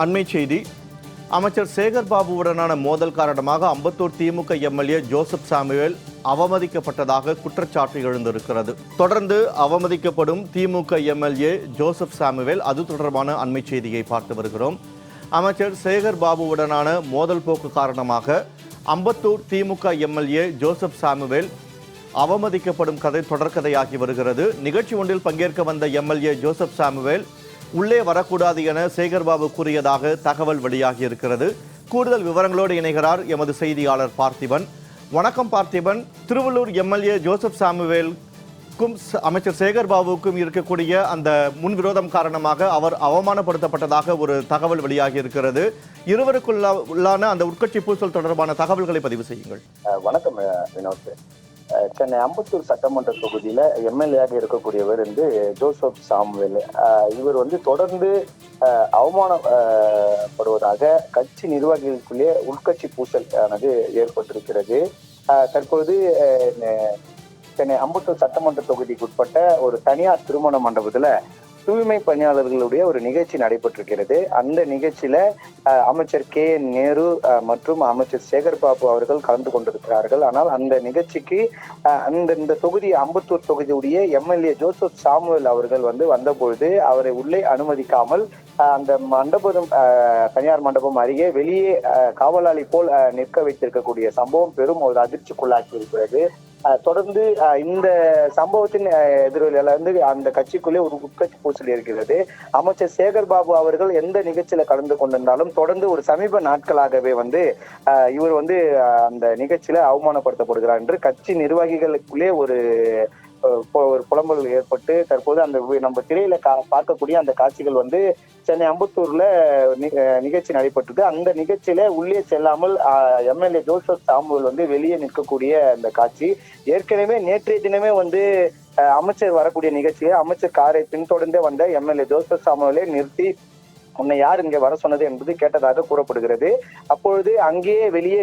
அண்மை செய்தி. அமைச்சர் சேகர் பாபுவுடனான மோதல் காரணமாக அம்பத்தூர் திமுக எம்எல்ஏ ஜோசப் சாமுவேல் அவமதிக்கப்பட்டதாக குற்றச்சாட்டு எழுந்திருக்கிறது. தொடர்ந்து அவமதிக்கப்படும் திமுக எம்எல்ஏ ஜோசப் சாமுவேல் அது தொடர்பான அண்மை செய்தியை பார்த்து வருகிறோம். அமைச்சர் சேகர் பாபுவுடனான மோதல் போக்கு காரணமாக அம்பத்தூர் திமுக எம்எல்ஏ ஜோசப் சாமுவேல் அவமதிக்கப்படும் கதை தொடர்கதையாகி வருகிறது. நிகழ்ச்சி ஒன்றில் பங்கேற்க வந்த எம்எல்ஏ ஜோசப் சாமுவேல் உள்ளே வரக்கூடாது என சேகர்பாபு கூறியதாக தகவல் வெளியாகி இருக்கிறது. கூடுதல் விவரங்களோடு இணைகிறார் எமது செய்தியாளர் பார்த்திபன். வணக்கம் பார்த்திபன். திருவள்ளூர் எம்எல்ஏ ஜோசப் சாமுவேலுக்கும் அமைச்சர் சேகர்பாபுவுக்கும் இருக்கக்கூடிய அந்த முன்விரோதம் காரணமாக அவர் அவமானப்படுத்தப்பட்டதாக ஒரு தகவல் வெளியாகி இருக்கிறது. இருவருக்குள்ளான அந்த உட்கட்சி பூசல் தொடர்பான தகவல்களை பதிவு செய்யுங்கள். வணக்கம் வினோத். சென்னை அம்பத்தூர் சட்டமன்ற தொகுதியில எம்எல்ஏயாக இருக்கக்கூடியவர் ஜோசப் சாமுவேல். இவர் தொடர்ந்து அவமானப்படுவதாக கட்சி நிர்வாகிகளுக்குள்ளே உள்கட்சி பூசல் ஆனது ஏற்பட்டிருக்கிறது. தற்பொழுது சென்னை அம்பத்தூர் சட்டமன்ற தொகுதிக்கு உட்பட்ட ஒரு தனியார் திருமண மண்டபத்துல தூய்மை பணியாளர்களுடைய ஒரு நிகழ்ச்சி நடைபெற்றிருக்கிறது. அந்த நிகழ்ச்சியில அமைச்சர் KN நேரு மற்றும் அமைச்சர் சேகர்பாபு அவர்கள் கலந்து கொண்டிருக்கிறார்கள். ஆனால் அந்த நிகழ்ச்சிக்கு இந்த தொகுதி அம்பத்தூர் தொகுதியுடைய எம்எல்ஏ ஜோசப் சாமுவேல் அவர்கள் வந்தபொழுது அவரை உள்ளே அனுமதிக்காமல் அந்த மண்டபம் தனியார் மண்டபம் அருகே வெளியே காவலாளி போல் நிற்க வைத்திருக்கக்கூடிய சம்பவம் பெரும் ஒரு அதிர்ச்சிக்குள்ளாக்கி இருக்கிறது. தொடர்ந்து இந்த சம்பவத்தின் எதிரொலியில அந்த கட்சிக்குள்ளே ஒரு உட்கட்சி பூசல் இருக்கிறது. அமைச்சர் சேகர்பாபு அவர்கள் எந்த நிகழ்ச்சியில கலந்து கொண்டிருந்தாலும் தொடர்ந்து ஒரு சமீப நாட்களாகவே இவர் அந்த நிகழ்ச்சியில அவமானப்படுத்தப்படுகிறார் என்று கட்சி நிர்வாகிகளுக்குள்ளே ஒரு புலம்பல் ஏற்பட்டு தற்போது அந்த நம்ம திரையில பார்க்கக்கூடிய அந்த காட்சிகள் சென்னை அம்பத்தூர்ல நிகழ்ச்சி நடைபெற்றது. அந்த நிகழ்ச்சியில உள்ளே செல்லாமல் எம்எல்ஏ ஜோசப் சாமுவேல் வெளியே நிற்கக்கூடிய அந்த காட்சி ஏற்கனவே நேற்றைய தினமே அமைச்சர் வரக்கூடிய நிகழ்ச்சியை அமைச்சர் காரை பின்தொடர்ந்தே வந்த எம்எல்ஏ ஜோசப் சாமுவேலை நிறுத்தி உன்னை யார் இங்கே வர சொன்னது என்பது கேட்டதாக கூறப்படுகிறது. அப்பொழுது அங்கேயே வெளியே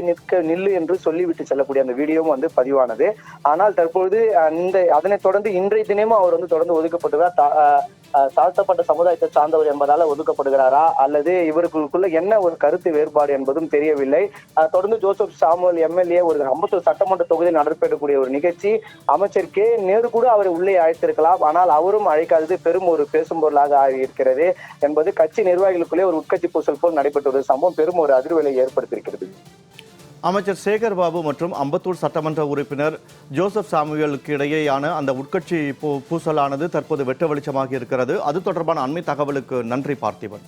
நில்லு என்று சொல்லிவிட்டு செல்லக்கூடிய அந்த வீடியோவும் பதிவானது. ஆனால் தற்பொழுது அதனைத் தொடர்ந்து இன்றைய தினமும் அவர் தொடர்ந்து ஒதுக்கப்பட்டுள்ளார். தாழ்த்தப்பட்ட சமுதாயத்தை சார்ந்தவர் என்பதால ஒதுக்கப்படுகிறாரா அல்லது இவர்களுக்குள்ள என்ன ஒரு கருத்து வேறுபாடு என்பதும் தெரியவில்லை. தொடர்ந்து ஜோசப் சாமுவேல் எம்எல்ஏ ஒரு அம்பத்தூர் சட்டமன்ற தொகுதியில் நடைபெறக்கூடிய ஒரு நிகழ்ச்சி அமைச்சர் நேரு கூட அவரை உள்ளே அழைத்திருக்கலாம். ஆனால் அவரும் அழைக்காதது பெரும் ஒரு பேசும் பொருளாக ஆகியிருக்கிறது என்பது கட்சி நிர்வாகிகளுக்குள்ளே ஒரு உட்கட்சி பூசல் போல் நடைபெற்ற சம்பவம் பெரும் ஒரு அதிர்வலை ஏற்படுத்தியிருக்கிறது. அமைச்சர் சேகர்பாபு மற்றும் அம்பத்தூர் சட்டமன்ற உறுப்பினர் ஜோசப் சாமுவேலுக்கு இடையேயான அந்த உட்கட்சி பூசலானது தற்போது வெட்ட வெளிச்சமாகி இருக்கிறது. அது தொடர்பான அண்மை தகவலுக்கு நன்றி பார்த்திபன்.